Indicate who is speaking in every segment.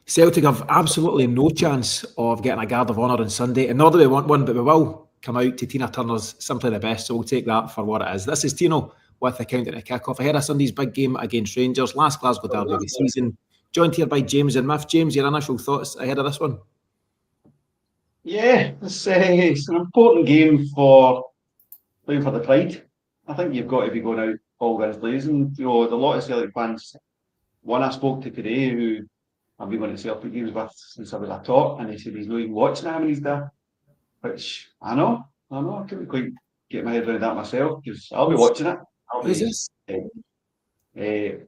Speaker 1: Celtic have absolutely no chance of getting a guard of honour on Sunday, and nor do we want one, but we will come out to Tina Turner's Simply the Best, so we'll take that for what it is. This is Tino with the countdown to kick-off ahead of Sunday's big game against Rangers, last Glasgow Derby of the season. Joined here by James and Miff. James, your initial thoughts ahead of this one?
Speaker 2: Yeah, it's an important game for playing for the pride. I think you've got to be going out all guns blazing. You know, there's a lot of Celtic fans. One I spoke to today who I've been going to Celtic games with since I was a tot, and he said he's not even watching it when he's there. Which I know, I couldn't quite get my head around that myself because I'll be watching it.
Speaker 1: Who's this?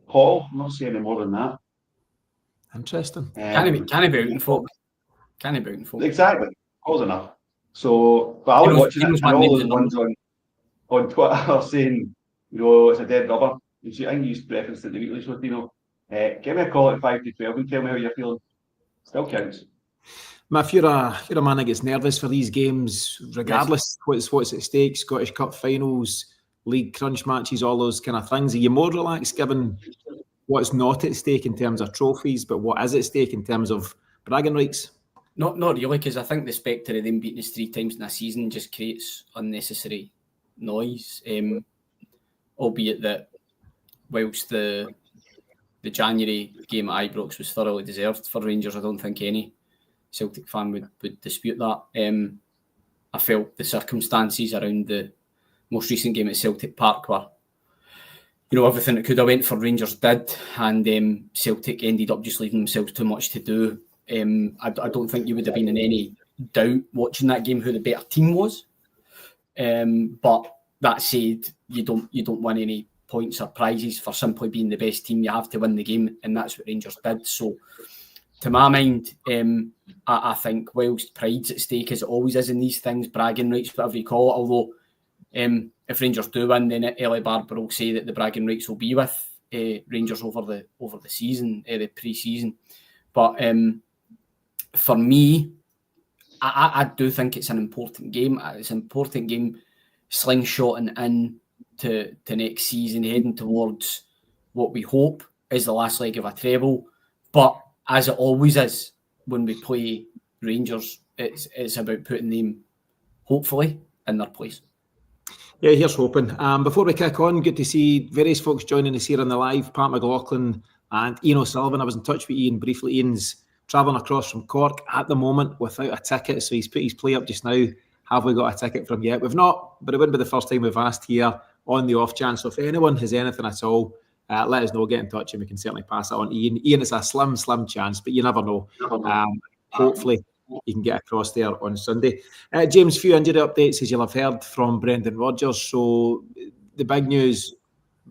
Speaker 2: Paul, I'm not saying any more than that.
Speaker 1: Interesting.
Speaker 3: Can he be out in folk?
Speaker 2: Exactly, close enough. So, but I'll be watching it. And all those ones on Twitter are saying, you know, it's a dead rubber. I think you referenced it in the weekly show, Tino. Give me a call at 5 to 12 and tell me how you're feeling. Still counts.
Speaker 1: If you're a man that gets nervous for these games, regardless what's at stake, Scottish Cup finals, league crunch matches, all those kind of things, are you more relaxed given what's not at stake in terms of trophies, but what is at stake in terms of bragging rights?
Speaker 3: Not really, because I think the spectre of them beating us 3 times in a season just creates unnecessary noise. Albeit that whilst the January game at Ibrox was thoroughly deserved for Rangers, I don't think any Celtic fan would dispute that. I felt the circumstances around the most recent game at Celtic Park were, you know, everything that could have went for Rangers did, and Celtic ended up just leaving themselves too much to do. I don't think you would have been in any doubt watching that game who the better team was. But that said, you don't win any points or prizes for simply being the best team. You have to win the game, and that's what Rangers did. So, to my mind, I think whilst pride's at stake, as it always is in these things, bragging rights, whatever you call it, although if Rangers do win, then Ellie Barber will say that the bragging rights will be with Rangers over the season, the pre-season. But for me, I do think it's an important game. It's an important game slingshotting in to next season, heading towards what we hope is the last leg of a treble. But as it always is when we play Rangers, it's about putting them, hopefully, in their place.
Speaker 1: Yeah, here's hoping. Before we kick on, good to see various folks joining us here on the live. Pat McLaughlin and Ian O'Sullivan. I was in touch with Ian briefly. Ian's travelling across from Cork at the moment without a ticket, so he's put his play up just now. Have we got a ticket from yet? We've not, but it wouldn't be the first time we've asked here on the off chance. So if anyone has anything at all, let us know, get in touch, and we can certainly pass it on to Ian. Ian, it's a slim chance, but you never know. Hopefully, you can get across there on Sunday. James, few injury updates, as you'll have heard from Brendan Rodgers. So the big news,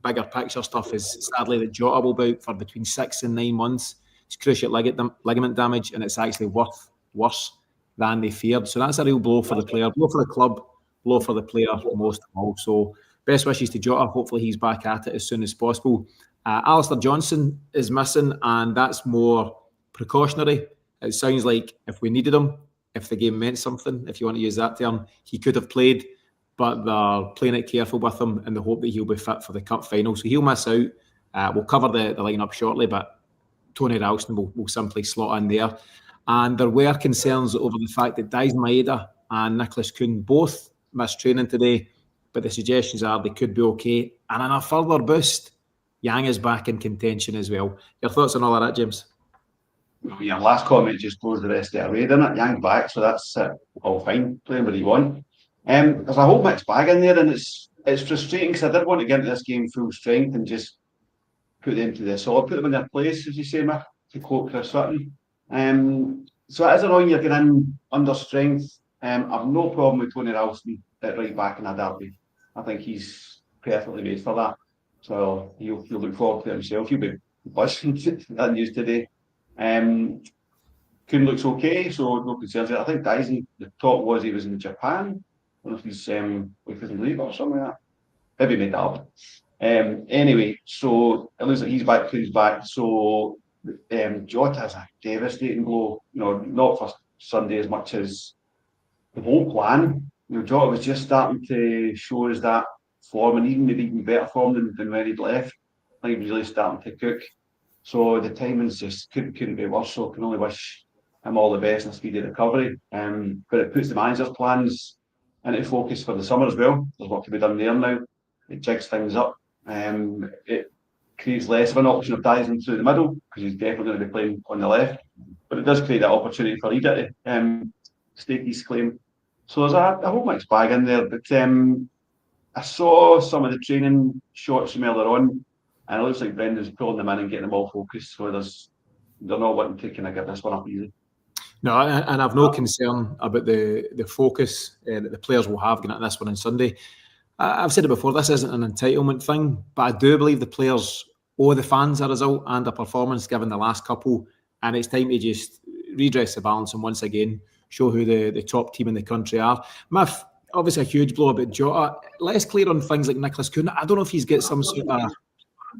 Speaker 1: bigger picture stuff is sadly that Jota will be out for between 6 and 9 months. It's cruciate ligament damage, and it's actually worse than they feared. So that's a real blow for the player, blow for the club, blow for the player most of all. So best wishes to Jota. Hopefully he's back at it as soon as possible. Alistair Johnson is missing, and that's more precautionary. It sounds like if we needed him, if the game meant something, if you want to use that term, he could have played, but they're playing it careful with him in the hope that he'll be fit for the cup final. So he'll miss out. We'll cover the lineup shortly, but Tony Ralston will simply slot in there. And there were concerns over the fact that Daizen Maeda and Nicholas Kuhn both missed training today, but the suggestions are they could be okay. And in a further boost, Yang is back in contention as well. Your thoughts on all of that, James?
Speaker 2: Well, your last comment just goes the rest of it away, doesn't it? Yang's back, so that's all fine. Playing where you want. There's a whole mixed bag in there, and it's frustrating because I did want to get into this game full strength and just put them to the sword, put them in their place, as you say, Mick, to quote Chris Sutton. So it is annoying you're getting in under strength. I've no problem with Tony Ralston at right back in a derby. I think he's perfectly made for that. So he'll look forward to it himself. He'll be buzzing that news today. Kuhn looks okay, so no concerns there. I think Daizen, the talk was he was in Japan. I don't know if he's with his leave or something like that. Maybe made that up. Anyway, so it looks like he's back, Kuhn's back. So Jota is a devastating blow. You know, not for Sunday as much as the whole plan. You know, Jota was just starting to show us that form, and even maybe even better form than when he'd left. I think he was really starting to cook. So the timings just couldn't be worse. So I can only wish him all the best and a speedy recovery. But it puts the manager's plans into focus for the summer as well. There's what can be done there now. It jigs things up. It creates less of an option of diving through the middle because he's definitely going to be playing on the left. But it does create that opportunity for Ida to stake his claim. So there's a whole mixed bag in there. But I saw some of the training shots from earlier on, and it looks like Brendan's pulling them in and getting them all focused. So they're not wanting to kind of get this one up easy.
Speaker 1: No, and I've no concern about the focus that the players will have getting at this one on Sunday. I've said it before, this isn't an entitlement thing, but I do believe the players owe the fans a result and a performance given the last couple, and it's time to just redress the balance and once again show who the top team in the country are. Miff, obviously a huge blow about Jota. Less clear on things like Nicholas Kuhn. I don't know if he's got some sort of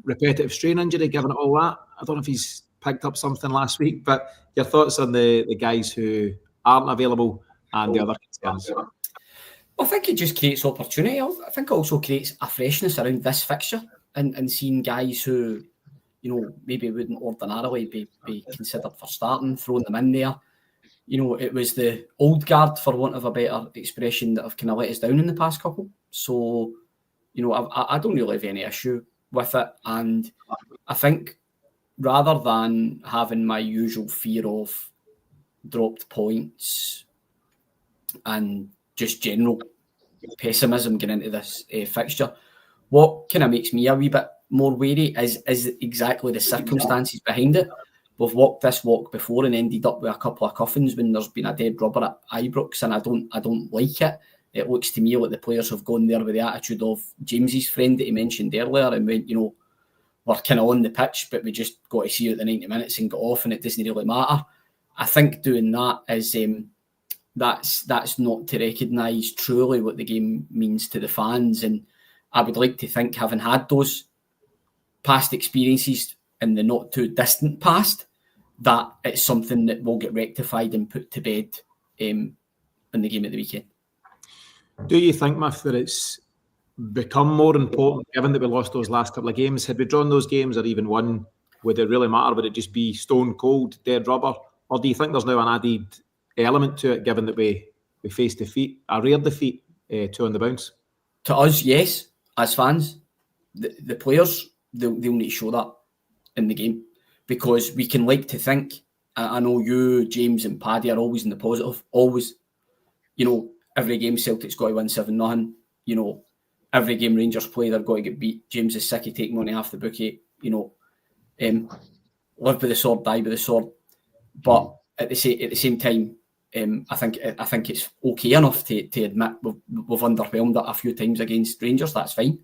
Speaker 1: repetitive strain injury, given it all that. I don't know if he's picked up something last week, but your thoughts on the guys who aren't available and the other concerns?
Speaker 3: I think it just creates opportunity. I think it also creates a freshness around this fixture and seeing guys who, maybe wouldn't ordinarily be considered for starting, throwing them in there. It was the old guard, for want of a better expression, that have kind of let us down in the past couple. So, I don't really have any issue with it. And I think rather than having my usual fear of dropped points and just general pessimism going into this fixture, what kind of makes me a wee bit more wary is exactly the circumstances behind it. We've walked this walk before and ended up with a couple of coffins when there's been a dead rubber at Ibrox, and I don't like it. It looks to me like the players have gone there with the attitude of James's friend that he mentioned earlier, and went, we're kind of on the pitch, but we just got to see out the 90 minutes and get off, and it doesn't really matter. I think doing that is that's not to recognise truly what the game means to the fans. And I would like to think, having had those past experiences in the not too distant past, that it's something that will get rectified and put to bed in the game at the weekend.
Speaker 1: Do you think, Miff, that it's become more important, given that we lost those last couple of games? Had we drawn those games or even won, would it really matter? Would it just be stone cold, dead rubber? Or do you think there's now an added element to it, given that we faced a rare defeat, 2 on the bounce?
Speaker 3: To us, yes, as fans. The players, they'll need to show that in the game, because we can like to think, I know you, James and Paddy are always in the positive, always. Every game Celtic's got to win 7-0. Every game Rangers play, they're going to get beat. James is sick of taking money off the bookie. Live by the sword, die by the sword. But at the same time, I think it's okay enough to admit we've underwhelmed it a few times against Rangers. That's fine.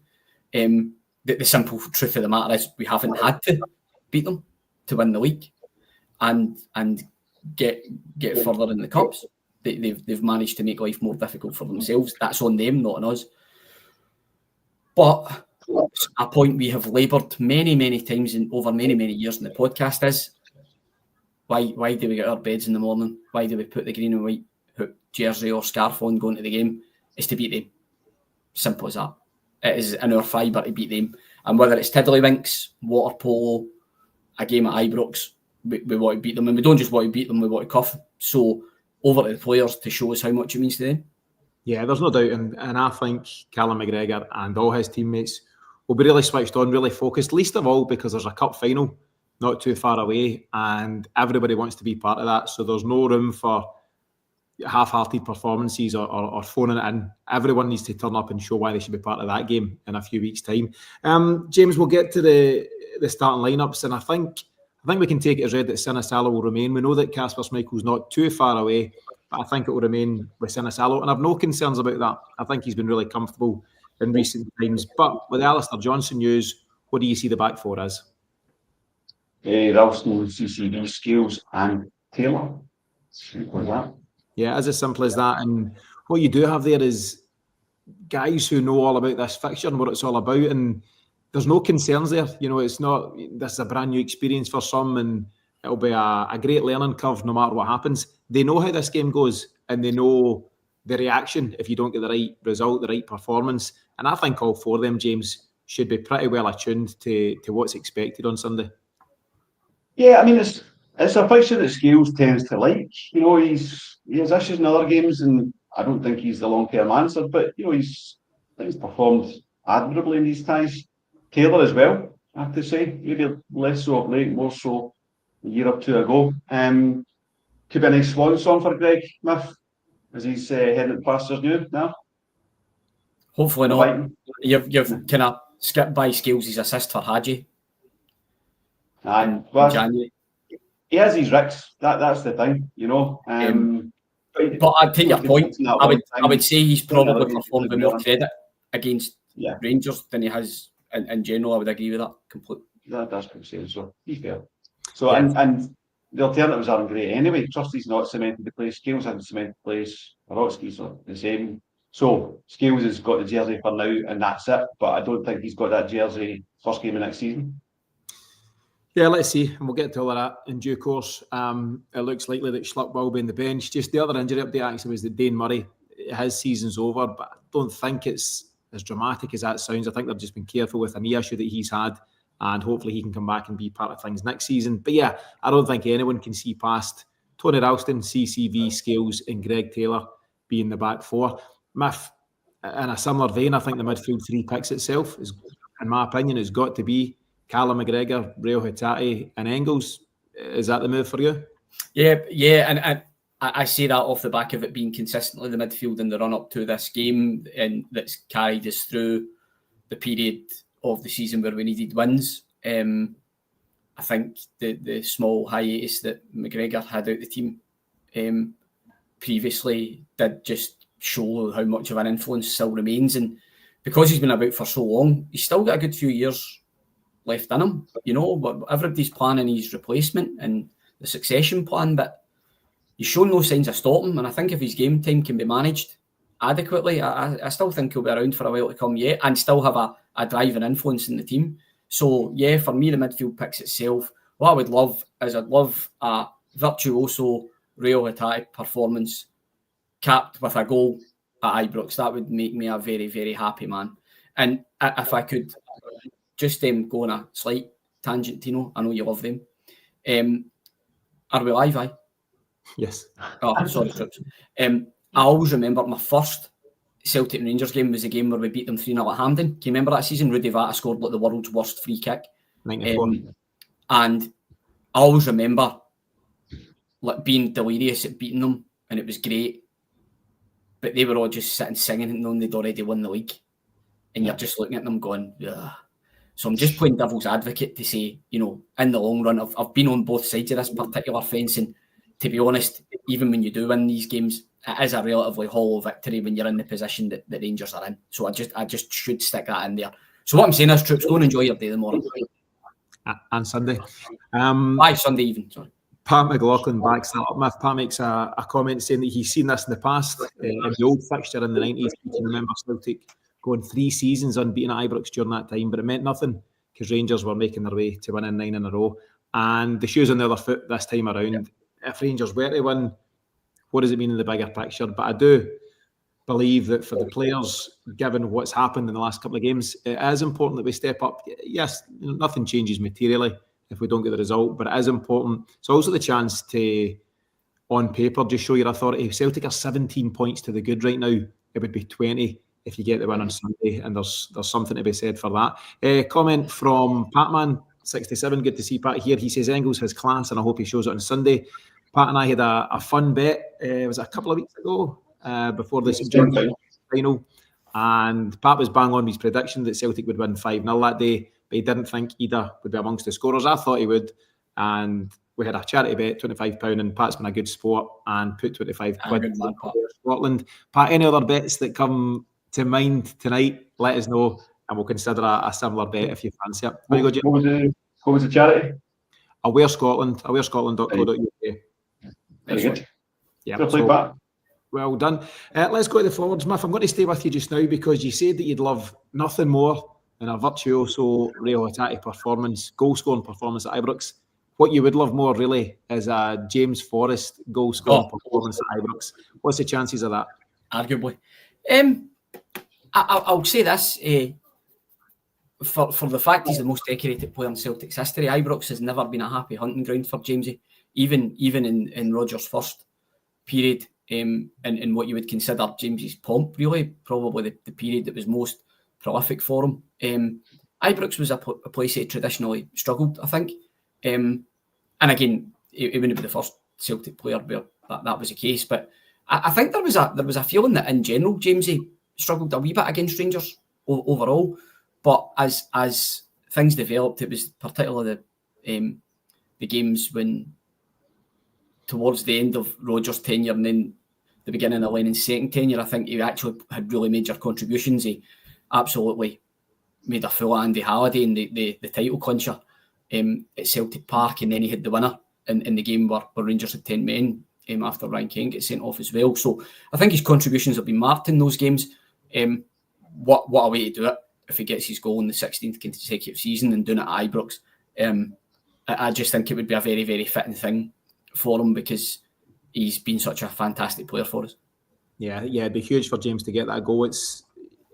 Speaker 3: The simple truth of the matter is we haven't had to beat them to win the league and get further in the cups. They've managed to make life more difficult for themselves. That's on them, not on us. But a point we have laboured many, many times over many, many years in the podcast is, why do we get our beds in the morning? Why do we put the green and white jersey or scarf on going to the game? It's to beat them. Simple as that. It is in our fibre to beat them. And whether it's tiddlywinks, water polo, a game at Ibrox, we want to beat them. And we don't just want to beat them, we want to cuff. So over to the players to show us how much it means to them.
Speaker 1: Yeah, there's no doubt. And I think Callum McGregor and all his teammates will be really switched on, really focused, least of all because there's a cup final not too far away and everybody wants to be part of that. So there's no room for half-hearted performances or phoning it in. Everyone needs to turn up and show why they should be part of that game in a few weeks' time. James, we'll get to the starting lineups, and I think we can take it as read that Sinisalo will remain. We know that Kasper Schmeichel's not too far away, but I think it will remain with Sinisalo, and I've no concerns about that. I think he's been really comfortable in recent times. But with the Alistair Johnson news, what do you see the back four as?
Speaker 2: Ralston, CCV, Scales and Taylor. Simple as that.
Speaker 1: Yeah, as simple as that. And what you do have there is guys who know all about this fixture and what it's all about, and there's no concerns there. It's not, this is a brand new experience for some, and it'll be a great learning curve no matter what happens. They know how this game goes, and they know the reaction if you don't get the right result, the right performance. And I think all four of them, James, should be pretty well attuned to what's expected on Sunday.
Speaker 2: Yeah, I mean, it's a fixture that Scales tends to like. He has issues in other games, and I don't think he's the long-term answer. But I think he's performed admirably in these ties. Taylor as well, I have to say, maybe less so of late, more so a year or two ago. Could be a nice swan song for Greg Miff as he's heading to pastures new now.
Speaker 3: Hopefully not. You've kind of skipped by Scales' assist for Hadji.
Speaker 2: Aye,
Speaker 3: January.
Speaker 2: He has his risks. That's the thing,
Speaker 3: But I take your point. I would say he's probably performed with more credit against Rangers than he has in general. I would agree with that completely.
Speaker 2: That's what I'm saying. So he's fair. So and the alternatives aren't great anyway. Trusty's not cemented the place. Scales hasn't cemented the place. Rotsky's the same. So Scales has got the jersey for now, and that's it. But I don't think he's got that jersey first game of next season.
Speaker 1: Yeah, let's see, and we'll get to all of that in due course. It looks likely that Schlupp will be in the bench. Just the other injury update actually was that Dane Murray, his season's over, but I don't think it's as dramatic as that sounds. I think they've just been careful with a knee issue that he's had, and hopefully he can come back and be part of things next season. But yeah, I don't think anyone can see past Tony Ralston, CCV, Scales, and Greg Taylor being the back four. Miff, in a similar vein, I think the midfield three picks itself, in my opinion, has got to be Callum McGregor, Rio Hatate and Engels. Is that the move for you?
Speaker 3: Yeah, and I say that off the back of it being consistently the midfield in the run-up to this game, and that's carried us through the period of the season where we needed wins. I think the small hiatus that McGregor had out the team previously did just show how much of an influence still remains, and because he's been about for so long, he's still got a good few years left in him, everybody's planning his replacement and the succession plan, but he's shown no signs of stopping, and I think if his game time can be managed adequately, I still think he'll be around for a while to come yet, and still have a driving influence in the team. So yeah, for me the midfield picks itself. What I would love is I'd love a virtuoso Rio Hatate performance capped with a goal at Ibrox. That would make me a very, very happy man. And if I could just go on a slight tangent, Tino. I know you love them. Are we live, aye?
Speaker 1: Yes.
Speaker 3: Oh, sorry, Trips. I always remember my first Celtic and Rangers game was the game where we beat them 3-0 at Hampden. Can you remember that season? Rudy Vata scored like the world's worst free kick.
Speaker 1: 94.
Speaker 3: And I always remember like being delirious at beating them, and it was great. But they were all just sitting singing and knowing they'd already won the league. And you're just looking at them going, ugh. So I'm just playing devil's advocate to say, in the long run, I've been on both sides of this particular fence, and to be honest, even when you do win these games, it is a relatively hollow victory when you're in the position that the Rangers are in. So I just should stick that in there. So what I'm saying is, Troops, go and enjoy your day tomorrow.
Speaker 1: And Sunday.
Speaker 3: Bye, Sunday even, sorry.
Speaker 1: Pat McLaughlin backs that up. Pat makes a comment saying that he's seen this in the past, in the old fixture in the 90s. You can remember Celtic going 3 seasons unbeaten at Ibrox during that time, but it meant nothing because Rangers were making their way to winning 9 in a row. And the shoe's on the other foot this time around. Yeah. If Rangers were to win, what does it mean in the bigger picture? But I do believe that for the players, given what's happened in the last couple of games, it is important that we step up. Yes, nothing changes materially if we don't get the result, but it is important. It's also the chance to, on paper, just show your authority. Celtic are 17 points to the good right now. It would be 20 if you get the win on Sunday, and there's something to be said for that. Comment from Patman67. Good to see Pat here. He says Engels has class, and I hope he shows it on Sunday. Pat and I had a fun bet. Was it a couple of weeks ago before this final? And Pat was bang on his prediction that Celtic would win 5-0 that day, but he didn't think either would be amongst the scorers. I thought he would, and we had a charity bet, £25, and Pat's been a good sport and put 25 quid in Scotland. Pat, any other bets that come to mind tonight, let us know, and we'll consider a similar bet if you fancy it.
Speaker 2: What was the charity?
Speaker 1: Aware Scotland, awarescotland.co.uk.
Speaker 2: Very good.
Speaker 1: Yeah, well done. Let's go to the forwards, Miff. I'm going to stay with you just now because you said that you'd love nothing more than a virtuoso Rio Hatate performance, goal-scoring performance at Ibrox. What you would love more, really, is a James Forrest goal-scoring performance at Ibrox. What's the chances of that?
Speaker 3: Arguably. I'll say this. for the fact he's the most decorated player in Celtic's history, Ibrox has never been a happy hunting ground for Jamesy, even in Rodgers' first period, in what you would consider Jamesy's pomp, really, probably the period that was most prolific for him. Ibrox was a place he traditionally struggled, I think. And again, he wouldn't be the first Celtic player where that was the case. But I think there was a feeling that in general Jamesy struggled a wee bit against Rangers overall. But as things developed, it was particularly the games when towards the end of Rodgers' tenure and then the beginning of Lennon's second tenure, I think he actually had really major contributions. He absolutely made a fool of Andy Halliday in the title clincher at Celtic Park, and then he had the winner in the game where Rangers had 10 men after Ryan Kent gets sent off as well. So I think his contributions have been marked in those games. What a way to do it if he gets his goal in the 16th consecutive season and doing it at Ibrox. I just think it would be a very, very fitting thing for him because he's been such a fantastic player for us.
Speaker 1: Yeah, it'd be huge for James to get that goal.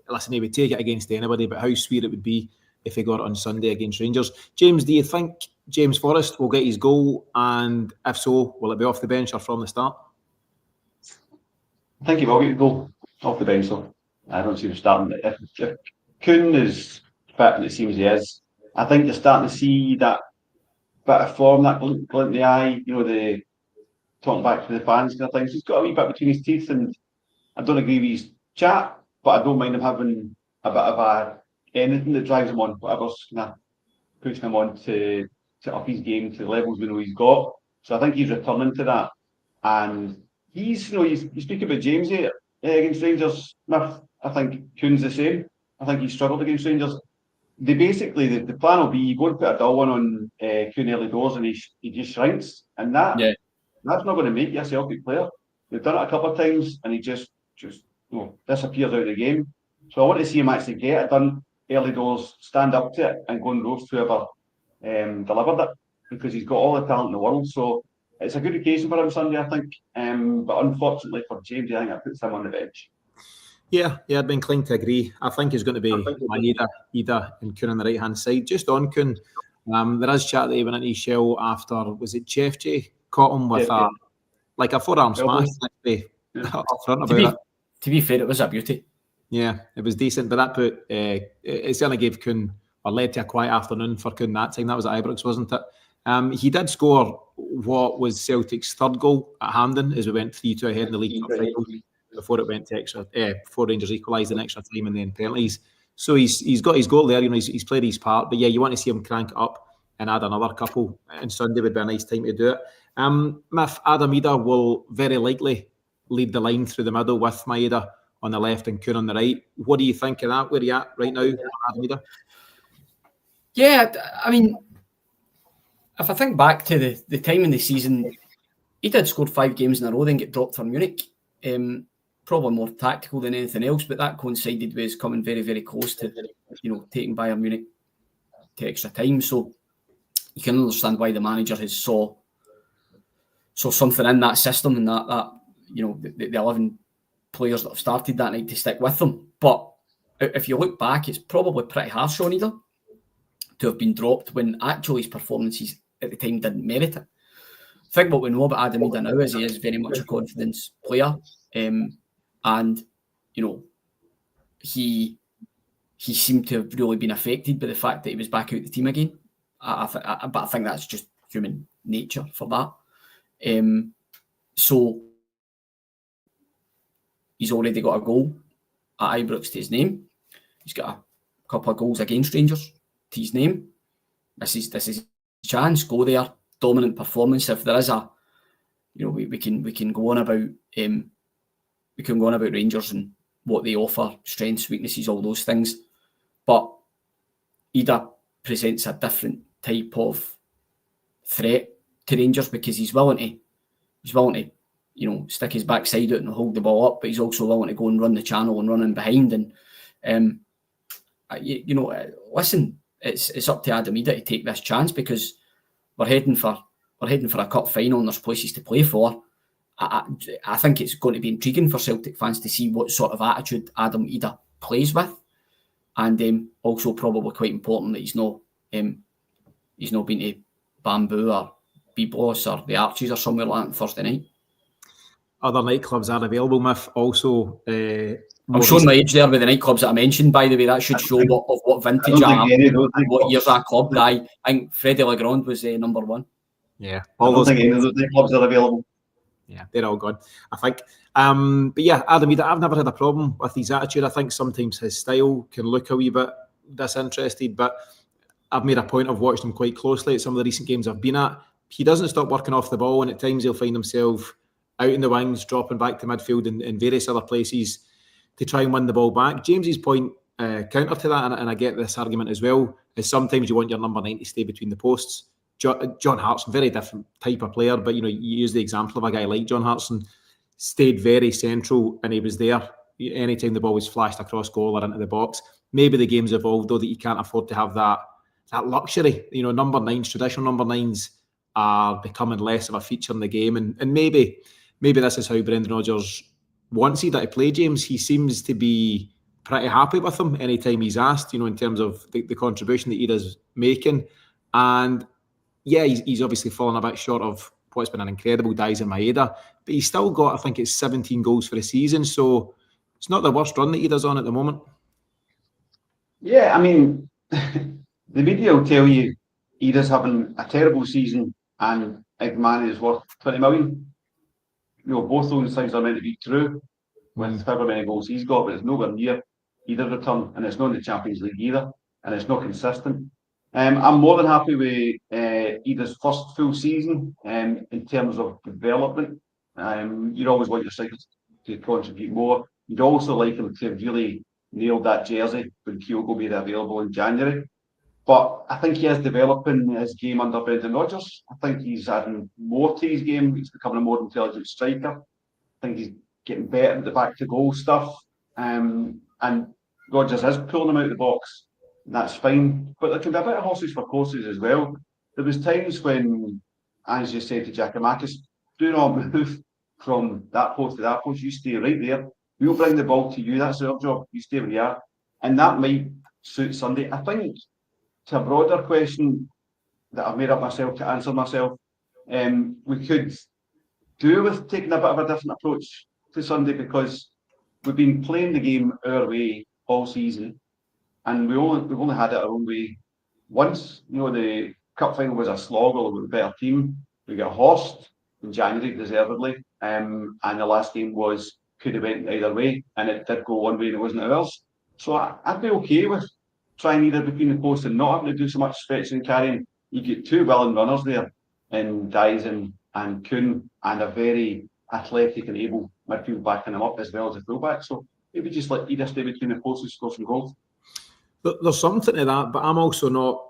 Speaker 1: Listen, he would take it against anybody, but how sweet it would be if he got it on Sunday against Rangers. James, do you think James Forrest will get his goal? And if so, will it be off the bench or from the start?
Speaker 2: I think he will get the goal off the bench, though. I don't see him starting. If Kuhn is fit, and it seems he is, I think you're starting to see that bit of form, that glint in the eye, the talking back to the fans kind of things. He's got a wee bit between his teeth, and I don't agree with his chat, but I don't mind him having a bit of anything that drives him on, whatever's kind of pushing him on to up his game to the levels we know he's got. So I think he's returning to that. And he's, you speak about Jamesy against Rangers, Smith. I think Kuhn's the same. I think he struggled against Rangers. The plan will be you go and put a dull one on Kuhn early doors and he just shrinks. And that's not going to make you a Celtic player. They've done it a couple of times and he just disappears out of the game. So I want to see him actually get it done early doors, stand up to it and go and roast whoever delivered it, because he's got all the talent in the world. So it's a good occasion for him Sunday, I think. But unfortunately for James, I think it puts him on the bench.
Speaker 1: Yeah, I'd be inclined to agree. I think he's going to be Ida and Kuhn on the right-hand side. Just on Kuhn, there is chat that he went into his shell after, was it Chefjay caught him with a forearm smash up front about it.
Speaker 3: To be fair, it was a beauty.
Speaker 1: Yeah, it was decent, but that put it certainly gave Kuhn, or led to a quiet afternoon for Kuhn that time. That was at Ibrox, wasn't it? He did score what was Celtic's third goal at Hampden as we went 3-2 ahead in the league final before it went to extra, before Rangers equalised in extra time and then penalties. So he's got his goal there. He's played his part. But yeah, you want to see him crank it up and add another couple. And Sunday would be a nice time to do it. Adam Ida will very likely lead the line through the middle with Maeda on the left and Kuhn on the right. What do you think of that? Where are you at right now, Adam Ida?
Speaker 3: Yeah, I mean, if I think back to the time in the season, he did score 5 games in a row, then get dropped for Munich. Probably more tactical than anything else, but that coincided with us coming very, very close to, taking Bayern Munich to extra time. So you can understand why the manager has saw something in that system and that the 11 players that have started that night to stick with them. But if you look back, it's probably pretty harsh on Ida to have been dropped when actually his performances at the time didn't merit it. I think what we know about Adam Ida now is he is very much a confidence player. And he seemed to have really been affected by the fact that he was back out the team again. But I think that's just human nature for that. So he's already got a goal at Ibrox to his name. He's got a couple of goals against Rangers to his name. This is his chance. Go there, dominant performance. If there is we can go on about Rangers and what they offer, strengths, weaknesses, all those things. But Ida presents a different type of threat to Rangers because he's willing to stick his backside out and hold the ball up, but he's also willing to go and run the channel and run in behind. And listen, it's up to Adam Ida to take this chance because we're heading for a cup final and there's places to play for. I think it's going to be intriguing for Celtic fans to see what sort of attitude Adam Ida plays with. and also probably quite important that he's not been to Bamboo or Biblos or the Arches or somewhere like that on Thursday night.
Speaker 1: Other nightclubs are available, Miff. Also,
Speaker 3: I'm showing my age there with the nightclubs that I mentioned, by the way. That should show what vintage I am and what years I clubbed. I think Freddie Legrand was number one.
Speaker 1: Yeah.
Speaker 2: I don't think any of those nightclubs are available.
Speaker 1: Yeah, they're all gone, I think. But yeah, Adam, I've never had a problem with his attitude. I think sometimes his style can look a wee bit disinterested, but I've made a point of watching him quite closely at some of the recent games I've been at. He doesn't stop working off the ball, and at times he'll find himself out in the wings, dropping back to midfield and various other places to try and win the ball back. James's point, counter to that, and I get this argument as well, is sometimes you want your number 9 to stay between the posts. John Hartson, very different type of player, but you use the example of a guy like John Hartson, stayed very central and he was there anytime the ball was flashed across goal or into the box. Maybe the game's evolved though that you can't afford to have that luxury. Number 9s, traditional number 9s are becoming less of a feature in the game, and maybe this is how Brendan Rodgers wants Idah to play, James. He seems to be pretty happy with him anytime he's asked, in terms of the contribution that Idah's making. And yeah, he's obviously fallen a bit short of what's been an incredible Daizen Maeda, but he's still got, I think it's 17 goals for the season, so it's not the worst run that Idah's on at the moment.
Speaker 2: Yeah, I mean, the media will tell you Idah's having a terrible season and Igman is worth 20 million. Both those things are meant to be true with however many goals he's got, but it's nowhere near either return, and it's not in the Champions League either, and it's not consistent. I'm more than happy with Idah's first full season in terms of development. You'd always want your strikers to contribute more. You'd also like him to have really nailed that jersey when Kyogo made it available in January. But I think he is developing his game under Brendan Rodgers. I think he's adding more to his game. He's becoming a more intelligent striker. I think he's getting better at the back-to-goal stuff. And Rodgers is pulling him out of the box. And that's fine. But there can be a bit of horses for courses as well. There was times when, as you said to Giakoumakis, do not move from that post to that post. You stay right there. We'll bring the ball to you. That's our job. You stay where you are. And that might suit Sunday. I think, to a broader question that I've made up myself to answer myself, we could do with taking a bit of a different approach to Sunday, because we've been playing the game our way all season, and we've only had it our own way once. The cup final was a slog, or with a better team. We got horsed in January deservedly, and the last game could have went either way, and it did go one way and it wasn't ours. So I'd be okay with trying either between the posts and not having to do so much stretching and carrying. You get two willing runners there in Daizen and Kuhn, and a very athletic and able midfield backing him up as well as a fullback. So maybe just let Idah stay between the posts and score some goals.
Speaker 1: There's something to that, but I'm also not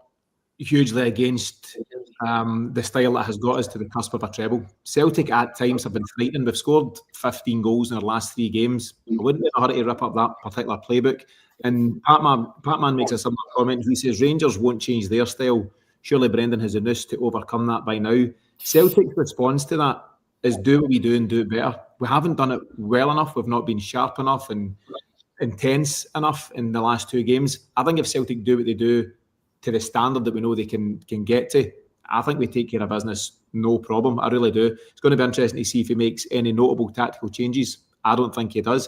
Speaker 1: hugely against the style that has got us to the cusp of a treble. Celtic at times have been frightening. We've scored 15 goals in our last 3 games. I wouldn't be in a hurry to rip up that particular playbook. And Patman makes a similar comment. He says Rangers won't change their style. Surely Brendan has a noose to overcome that by now. Celtic's response to that is do what we do and do it better. We haven't done it well enough. We've not been sharp enough and intense enough in the last 2 games. I think if Celtic do what they do to the standard that we know they can get to, I think we take care of business, no problem. I really do. It's going to be interesting to see if he makes any notable tactical changes. I don't think he does.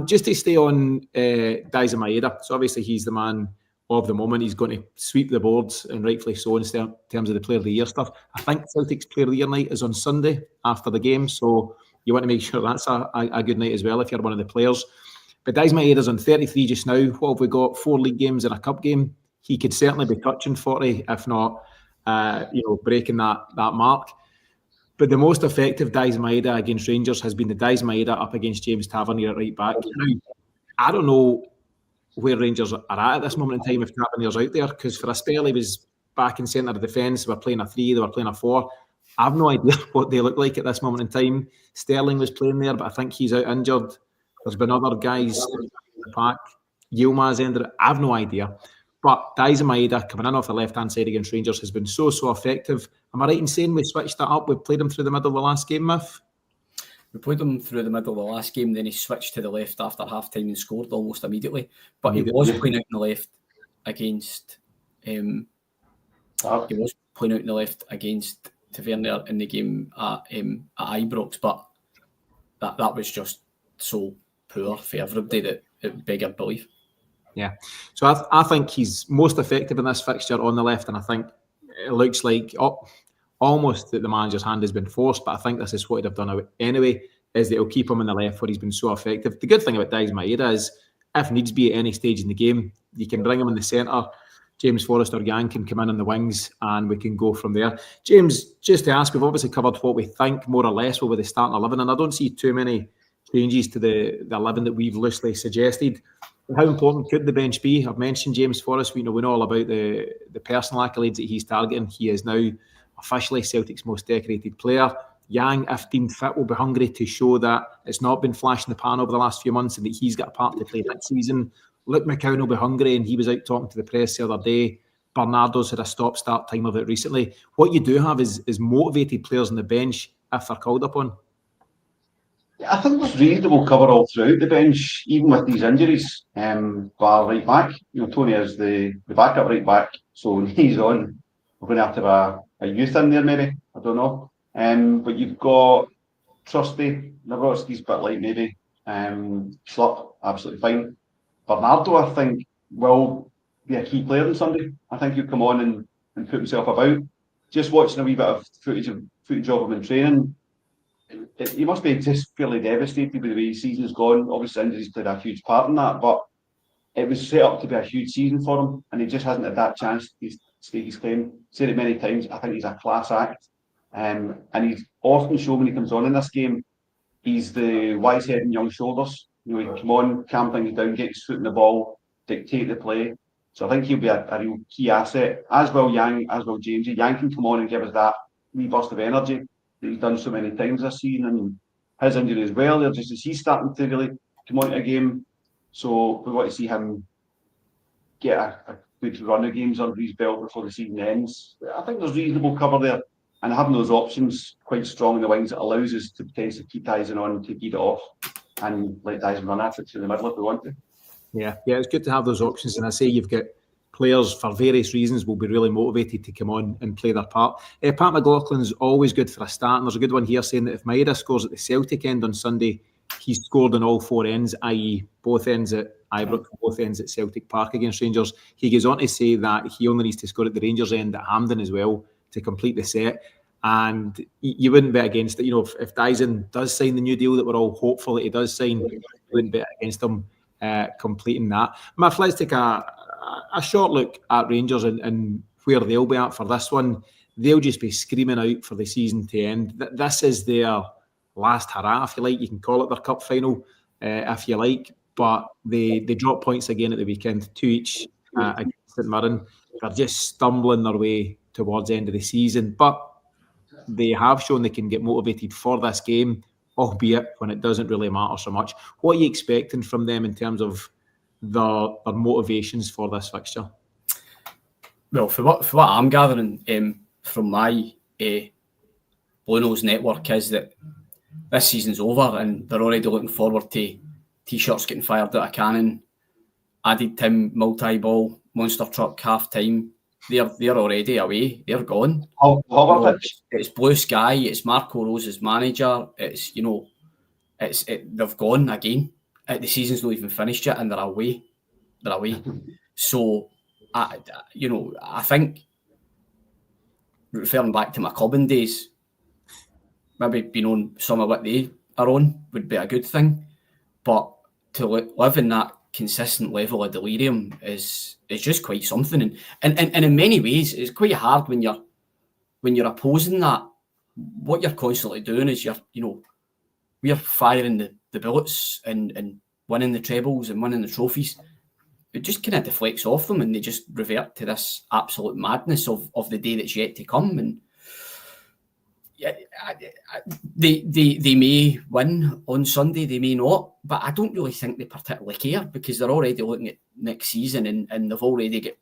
Speaker 1: Just to stay on Daizen Maeda, so obviously he's the man of the moment. He's going to sweep the boards, and rightfully so, in terms of the Player of the Year stuff. I think Celtic's Player of the Year night is on Sunday after the game, so you want to make sure that's a good night as well if you're one of the players. But Daizen Maeda's on 33 just now. What have we got? 4 league games and a cup game. He could certainly be touching 40, if not, breaking that mark. But the most effective Daizen Maeda against Rangers has been the Daizen Maeda up against James Tavernier at right back. Now, I don't know where Rangers are at this moment in time if Tavernier's out there, because for a spell he was back in centre of defence. They were playing a 3, they were playing a 4. I have no idea what they look like at this moment in time. Sterling was playing there, but I think he's out injured. There's been other guys in the pack. Yilmaz ended it. I have no idea. But Daizen Maeda coming in off the left-hand side against Rangers has been so effective. Am I right in saying we switched that up? We played him through the middle of the last game, Miff?
Speaker 3: We played him through the middle of the last game, then he switched to the left after half time and scored almost immediately. But he was playing out in the left against Tavernier in the game at Ibrox, but that was just so poor for everybody that it beggared belief.
Speaker 1: Yeah, so I think he's most effective in this fixture on the left, and I think it looks like almost that the manager's hand has been forced, but I think this is what he'd have done anyway, is that he'll keep him in the left where he's been so effective. The good thing about Daiz Maeda is, if needs be at any stage in the game, you can bring him in the centre, James Forrest or Yang can come in on the wings, and we can go from there. James, just to ask, we've obviously covered what we think more or less will be the starting 11, and I don't see too many changes to the 11 that we've loosely suggested. How important could the bench be? I've mentioned James Forrest. We know all about the personal accolades that he's targeting. He is now officially Celtic's most decorated player. Yang, if deemed fit, will be hungry to show that it's not been flash in the pan over the last few months and that he's got a part to play next season. Luke McCown will be hungry, and he was out talking to the press the other day. Bernardo's had a stop-start time of it recently. What you do have is motivated players on the bench if they're called upon.
Speaker 2: Yeah, I think there's reasonable cover all throughout the bench, even with these injuries. Bar right back, Tony is the backup right back, so when he's on, we're going to have to have a youth in there maybe. I don't know. But you've got Trusty, Nawrocki's a bit light maybe. Schlupp, absolutely fine. Bernardo, I think, will be a key player on Sunday. I think he'll come on and put himself about. Just watching a wee bit of footage of him in training, he must be just fairly devastated with the way his season's gone. Obviously, injuries played a huge part in that, but it was set up to be a huge season for him, and he just hasn't had that chance to stake his claim. Said it many times, I think he's a class act. And he's often shown when he comes on in this game, he's the wise head and young shoulders. He can come on, calm things down, get his foot in the ball, dictate the play. So I think he'll be a real key asset, as well Yang, as well Jamesy. Yang can come on and give us that wee burst of energy that he's done so many times this season, and his injury as well. They're just as he's starting to really come on to a game. So we want to see him get a good run of games under his belt before the season ends. I think there's reasonable cover there, and having those options quite strong in the wings, it allows us to potentially keep Dyson on, to beat it off, and let Dyson run at it to the middle if we want to.
Speaker 1: Yeah, it's good to have those options, and I say you've got players for various reasons will be really motivated to come on and play their part. Pat McLaughlin's always good for a start, and there's a good one here saying that if Maeda scores at the Celtic end on Sunday, he's scored on all four ends, i.e. both ends at Ibrox, both ends at Celtic Park against Rangers. He goes on to say that he only needs to score at the Rangers end at Hampden as well to complete the set, and you wouldn't bet against it. If Dyson does sign the new deal that we're all hopeful that he does sign, you wouldn't bet against him completing that. Miff, let's take a short look at Rangers and where they'll be at for this one. They'll just be screaming out for the season to end. This is their last hurrah, if you like. You can call it their cup final, if you like. But they drop points again at the weekend, 2 each against St Mirren. They're just stumbling their way towards the end of the season. But they have shown they can get motivated for this game, albeit when it doesn't really matter so much. What are you expecting from them in terms of their motivations for this fixture?
Speaker 3: Well, for what I'm gathering from my Blue Nose network is that this season's over and they're already looking forward to T-shirts getting fired out of cannon, added time, multi-ball, monster truck, half-time. They're already away. They're gone. It's blue sky. It's Marco Rose's manager. They've gone again. The season's not even finished yet, and they're away. So, I think referring back to my Cobbin days, maybe being on some of what they are on would be a good thing. But to live in that consistent level of delirium is just quite something. And in many ways, it's quite hard when you're opposing that. What you're constantly doing is we're firing the bullets and winning the trebles and winning the trophies. It just kind of deflects off them, and they just revert to this absolute madness of the day that's yet to come. And they may win on Sunday, they may not, but I don't really think they particularly care, because they're already looking at next season, and they've already got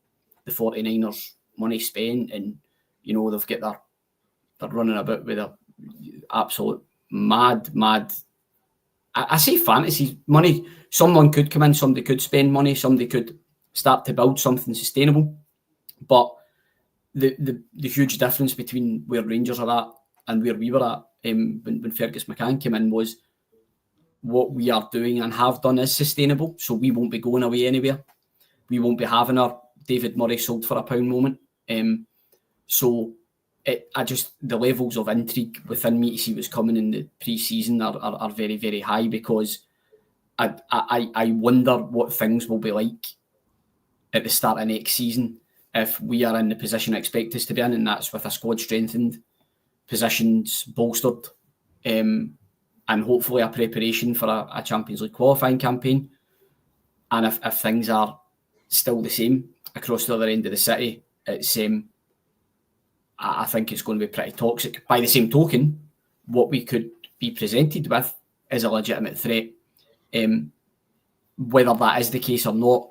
Speaker 3: the 49ers money spent, and they've got they're running about with an absolute mad. I say fantasy money. Someone could come in, somebody could spend money, somebody could start to build something sustainable. But the huge difference between where Rangers are at and where we were at when Fergus McCann came in was what we are doing and have done is sustainable. So we won't be going away anywhere. We won't be having our David Murray sold for £1 moment. The levels of intrigue within me to see what's coming in the pre-season are very, very high, because I wonder what things will be like at the start of next season if we are in the position I expect us to be in, and that's with a squad strengthened, positions bolstered, and hopefully a preparation for a Champions League qualifying campaign. And if things are still the same across the other end of the city, it's I think it's going to be pretty toxic. By the same token, what we could be presented with is a legitimate threat. Whether that is the case or not,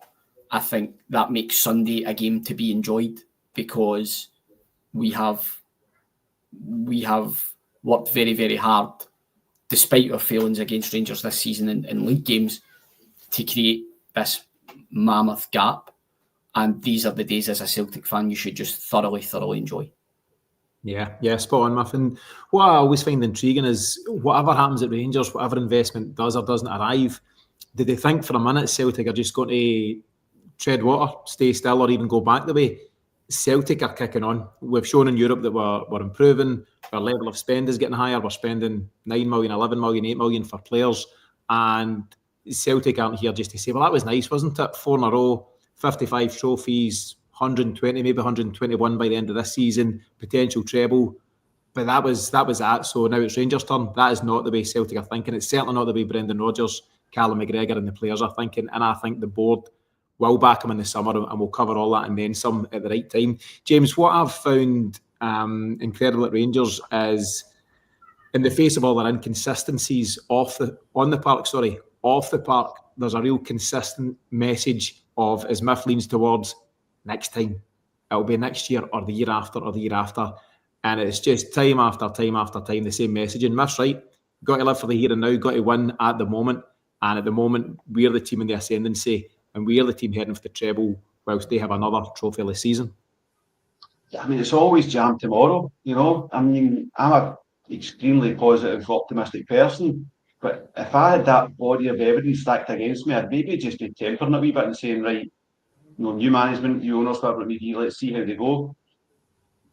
Speaker 3: I think that makes Sunday a game to be enjoyed, because we have worked very, very hard, despite our failings against Rangers this season in league games, to create this mammoth gap. And these are the days as a Celtic fan you should just thoroughly enjoy.
Speaker 1: Yeah, spot on, Muffin. What I always find intriguing is whatever happens at Rangers, whatever investment does or doesn't arrive, do they think for a minute Celtic are just going to tread water, stay still, or even go back the way? Celtic are kicking on. We've shown in Europe that we're improving. Our level of spend is getting higher. We're spending 9 million, 11 million, 8 million for players. And Celtic aren't here just to say, well, that was nice, wasn't it? 4 in a row, 55 trophies, 120, maybe 121 by the end of this season, potential treble. But that was that. So now it's Rangers' turn. That is not the way Celtic are thinking. It's certainly not the way Brendan Rodgers, Callum McGregor and the players are thinking. And I think the board will back him in the summer, and we'll cover all that and then some at the right time. James, what I've found incredible at Rangers is, in the face of all their inconsistencies off the park, there's a real consistent message of, as Miff leans towards, next time. It'll be next year or the year after or the year after. And it's just time after time after time, the same message. And Miff's right. Got to live for the here and now, got to win at the moment. And at the moment, we're the team in the ascendancy, and we're the team heading for the treble, whilst they have another trophyless season.
Speaker 2: I mean, it's always jam tomorrow, you know. I mean, I'm an extremely positive, optimistic person, but if I had that body of evidence stacked against me, I'd maybe just be tempering a wee bit and saying, right, you know, new management, new owners, whatever it may be, let's see how they go.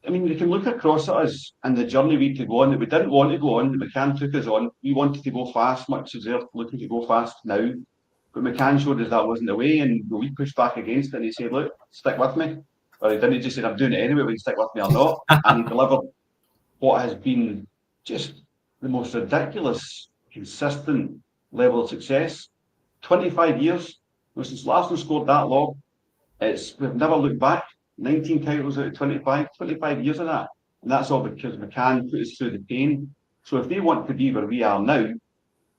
Speaker 2: I mean, we can look across at us and the journey we could go on, that we didn't want to go on, that McCann took us on. We wanted to go fast, much as they're looking to go fast now. But McCann showed us that wasn't the way, and we pushed back against it, and he said, look, stick with me. Or he didn't just say, I'm doing it anyway, whether you stick with me or not. And he delivered what has been just the most ridiculous, consistent level of success. 25 years, since Larson scored that long, we've never looked back. 19 titles out of 25 years of that. And that's all because McCann put us through the pain. So if they want to be where we are now,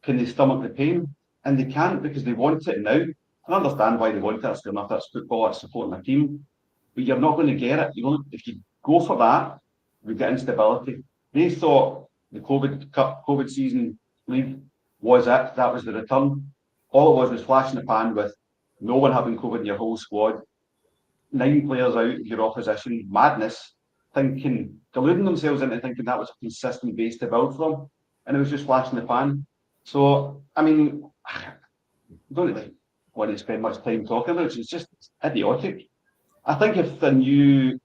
Speaker 2: can they stomach the pain? And they can't, because they want it now. I understand why they want it. That's enough. That's football. That's supporting a team. But you're not going to get it. If you go for that, we get instability. They thought the COVID season league was it. That was the return. All it was flash in the pan with no one having COVID in your whole squad. 9 players out of your opposition. Madness. Deluding themselves into thinking that was a consistent base to build from. And it was just flash in the pan. So, I mean, I don't really want to spend much time talking about it. It's just idiotic. I think if the new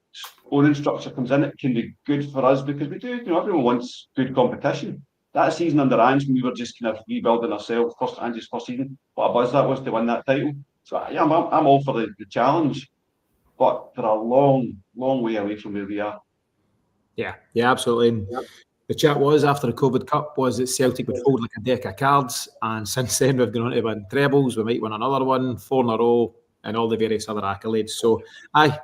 Speaker 2: owning structure comes in, it can be good for us, because we do, everyone wants good competition. That season under Ange, when we were just kind of rebuilding ourselves, Ange's first season, what a buzz that was to win that title. So, yeah, I'm all for the challenge, but for a long, long way away from where we are.
Speaker 1: Yeah, absolutely. And the chat was, after the COVID Cup, was that Celtic would fold like a deck of cards, and since then we've gone on to win trebles. We might win another one, 4 in a row, and all the various other accolades. So,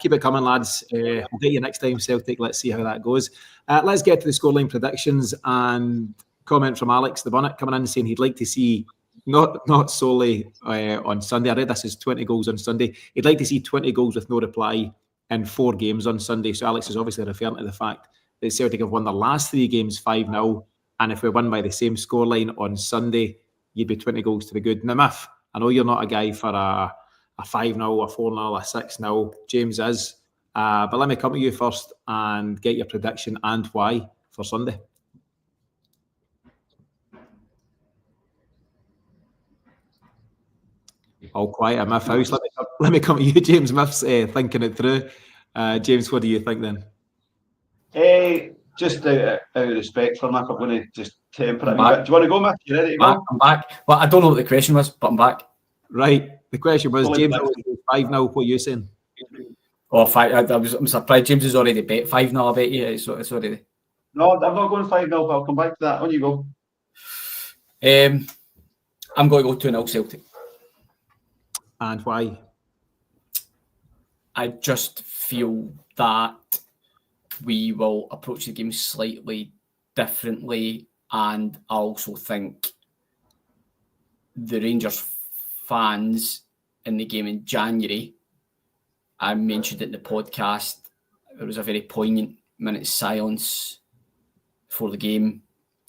Speaker 1: keep it coming, lads. We'll get you next time, Celtic. Let's see how that goes. Let's get to the scoreline predictions, and comment from Alex the Bunnet coming in saying he'd like to see, not solely on Sunday. I read this as 20 goals on Sunday. He'd like to see 20 goals with no reply in 4 games on Sunday. So Alex is obviously referring to the fact that Celtic have won their last 3 games 5-0, and if we win by the same scoreline on Sunday, you'd be 20 goals to the good. Now, Miff, I know you're not a guy for a 5-0, a 4-0, a 6-0. James is. But let me come to you first and get your prediction and why for Sunday. All quiet at Miff house. Let me come to you, James. Miff's thinking it through. James, what do you think then?
Speaker 2: Just out of respect for Miff, I'm going to just temper it a bit. Do you want to go, Miff? You ready to go?
Speaker 3: I'm back. Well, I don't know what the question was, but I'm back.
Speaker 1: Right. The question was, James, 5-0. What are you saying?
Speaker 3: Oh, I'm surprised James has already bet 5-0. I bet you it's already.
Speaker 2: No, I'm not going 5-0, but I'll come back to that. On you go.
Speaker 3: I'm going to go 2-0 Celtic.
Speaker 1: And why?
Speaker 3: I just feel that we will approach the game slightly differently, and I also think the Rangers fans in the game in January, I mentioned it in the podcast, there was a very poignant minute's silence before the game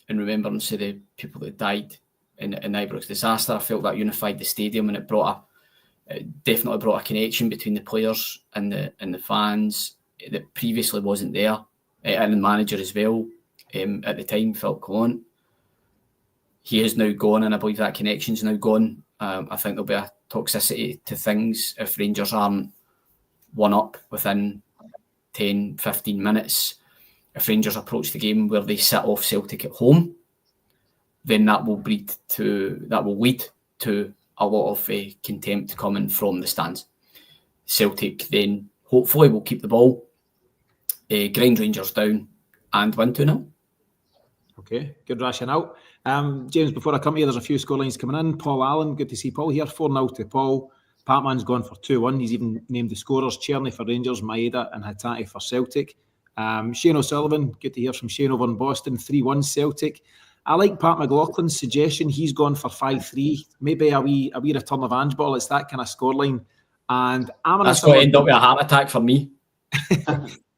Speaker 3: in remembrance of the people that died in the Ibrox disaster. I felt that unified the stadium, and it definitely brought a connection between the players and the fans that previously wasn't there, and the manager as well. At the time, Phil Colon, he is now gone, and I believe that connection's now gone. I think there'll be a toxicity to things if Rangers aren't one up within 10, 15 minutes. If Rangers approach the game where they sit off Celtic at home, then that will lead to a lot of contempt coming from the stands. Celtic then hopefully will keep the ball, grind Rangers down, and win 2-0. Okay,
Speaker 1: good rationale. James, before I come here, there's a few scorelines coming in. Paul Allen, good to see Paul here. 4-0 to Paul. Patman's gone for 2-1. He's even named the scorers: Cherney for Rangers, Maeda and Hatate for Celtic. Shane O'Sullivan, good to hear from Shane over in Boston. 3-1 Celtic. I like Pat McLaughlin's suggestion. He's gone for 5-3. Maybe a wee return of Ange ball. It's that kind of scoreline. And
Speaker 3: that's going to end up with a heart attack for me.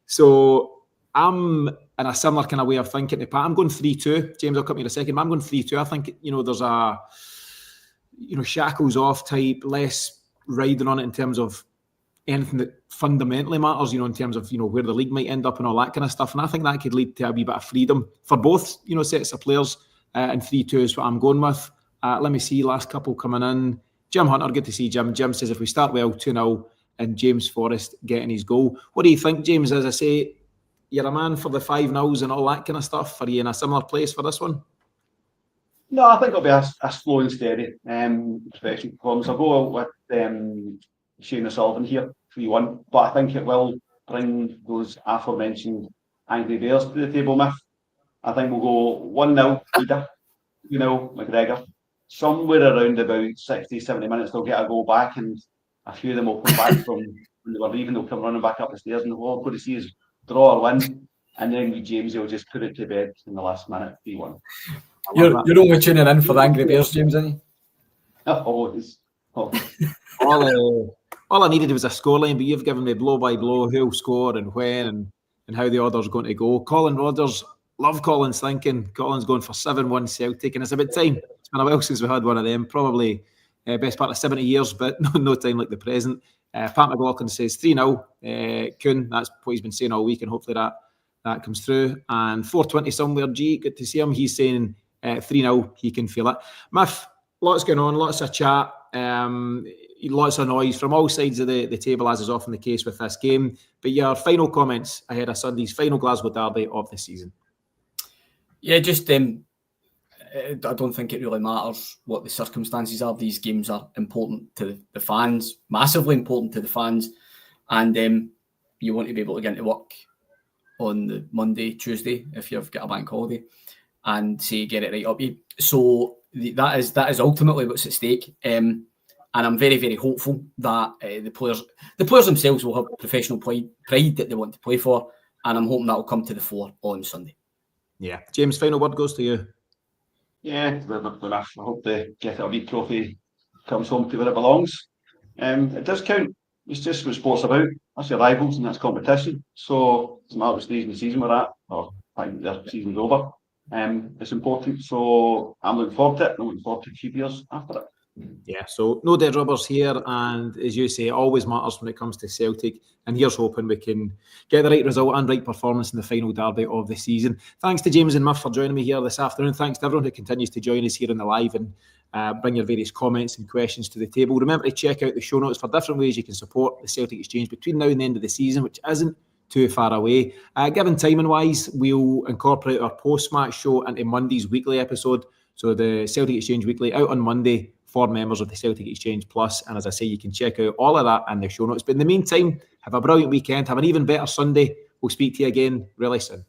Speaker 1: So I'm in a similar kind of way of thinking to Pat. I'm going 3-2. James, I'll come to you in a second. But I'm going 3-2. I think, there's a, shackles off type, less riding on it in terms of anything that fundamentally matters, in terms of, where the league might end up and all that kind of stuff. And I think that could lead to a wee bit of freedom for both, sets of players. And 3-2 is what I'm going with. Let me see, last couple coming in. Jim Hunter, good to see Jim. Jim says if we start well, 2-0 and James Forrest getting his goal. What do you think, James? As I say, you're a man for the 5-0s and all that kind of stuff. Are you in a similar place for this one?
Speaker 2: No, I think it'll be a slow and steady professional performance. I'll go out with Shane O'Sullivan here, 3-1. But I think it will bring those aforementioned angry bears to the table, Miff. I think we'll go 1-0 Leader, 2-0 McGregor. Somewhere around about 60, 70 minutes, they'll get a goal back, and a few of them will come back from when they were leaving. They'll come running back up the stairs, and all we're going to see is draw or win. And then James will just put it to bed in the last minute, 3-1.
Speaker 3: You're only tuning in for the Angry Bears, James, aren't you?
Speaker 2: Always.
Speaker 1: All I needed was a scoreline, but you've given me blow by blow who'll score and when and how the order's going to go. Colin Rodgers, love Colin's thinking. Colin's going for 7-1 Celtic, and it's about time. It's been a while since we had one of them. Probably best part of 70 years, but no time like the present. Pat McLaughlin says 3-0. Kuhn, that's what he's been saying all week, and hopefully that comes through. And 420 somewhere, G, good to see him. He's saying 3-0, he can feel it. Miff, lots going on, lots of chat, lots of noise from all sides of the table, as is often the case with this game. But your final comments ahead of Sunday's final Glasgow Derby of the season.
Speaker 3: Yeah, just I don't think it really matters what the circumstances are. These games are important to the fans, massively important to the fans. And you want to be able to get into work on the Monday, Tuesday, if you've got a bank holiday, and say get it right up you. So that is ultimately what's at stake. And I'm very, very hopeful that the players themselves will have professional pride that they want to play for, and I'm hoping that will come to the fore on Sunday.
Speaker 1: Yeah, James, final word goes to you.
Speaker 2: Yeah, I hope the Get It a Wee trophy comes home to where it belongs. It does count. It's just what sport's about. That's your rivals and that's competition. So it's a matter of stage in the season we're at, or I think the season's over. It's important. So I'm looking forward to it. I'm looking forward to 2 years after it.
Speaker 1: Yeah, so no dead rubbers here, and as you say, it always matters when it comes to Celtic, and here's hoping we can get the right result and right performance in the final derby of the season. Thanks to James and Murph for joining me here this afternoon. Thanks to everyone who continues to join us here in the live and bring your various comments and questions to the table. Remember to check out the show notes for different ways you can support the Celtic Exchange between now and the end of the season, which isn't too far away. Given timing wise, we'll incorporate our post-match show into Monday's weekly episode. So the Celtic Exchange Weekly out on Monday for members of the Celtic Exchange Plus. And as I say, you can check out all of that in the show notes. But in the meantime, have a brilliant weekend. Have an even better Sunday. We'll speak to you again really soon.